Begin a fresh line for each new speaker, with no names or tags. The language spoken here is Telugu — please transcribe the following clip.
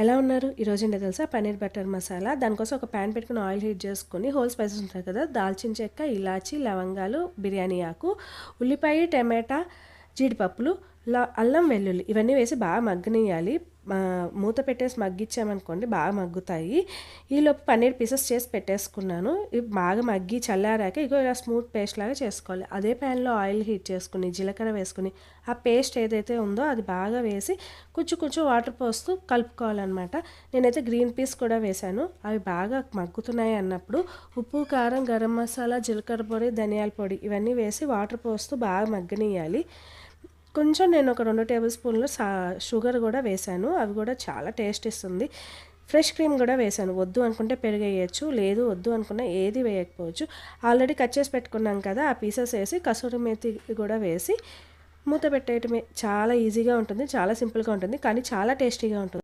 ఎలా ఉన్నారు? ఈరోజు ఏంటో తెలుసా? పన్నీర్ బటర్ మసాలా. దానికోసం ఒక ప్యాన్ పెట్టుకుని ఆయిల్ హీట్ చేసుకొని హోల్ స్పైసెస్ ఉంటాయి కదా, దాల్చిన చెక్క, ఇలాచి, లవంగాలు, బిర్యానీ ఆకు, ఉల్లిపాయ, టమాటా, జీడిపప్పులు, అల్లం, వెల్లుల్లి ఇవన్నీ వేసి బాగా మగ్గనియాలి. మూత పెట్టేసి మగ్గిచ్చామనుకోండి బాగా మగ్గుతాయి. ఈలోపు పన్నీర్ పీసెస్ చేసి పెట్టేసుకున్నాను. ఇవి బాగా మగ్గి చల్లారాక ఇగో ఇలా స్మూత్ పేస్ట్ లాగా చేసుకోవాలి. అదే ప్యాన్లో ఆయిల్ హీట్ చేసుకుని జీలకర్ర వేసుకుని ఆ పేస్ట్ ఏదైతే ఉందో అది బాగా వేసి కొంచెం వాటర్ పోస్తూ కలుపుకోవాలన్నమాట. నేనైతే గ్రీన్ పీస్ కూడా వేశాను. అవి బాగా మగ్గుతున్నాయి అన్నప్పుడు ఉప్పు, కారం, గరం మసాలా, జీలకర్ర పొడి, ధనియాల పొడి ఇవన్నీ వేసి వాటర్ పోస్తూ బాగా మగ్గనియాలి. కొంచెం నేను ఒక 2 టేబుల్ స్పూన్లు షుగర్ కూడా వేశాను. అవి కూడా చాలా టేస్ట్ ఇస్తుంది. ఫ్రెష్ క్రీమ్ కూడా వేశాను. వద్దు అనుకుంటే పెరుగు వేయచ్చు, లేదు వద్దు అనుకున్నా ఏది వేయకపోవచ్చు. ఆల్రెడీ కట్ చేసి పెట్టుకున్నాం కదా, ఆ పీసెస్ వేసి కసూరి మేతి కూడా వేసి మూత పెట్టేయటమే. చాలా ఈజీగా ఉంటుంది, చాలా సింపుల్గా ఉంటుంది, కానీ చాలా టేస్టీగా ఉంటుంది.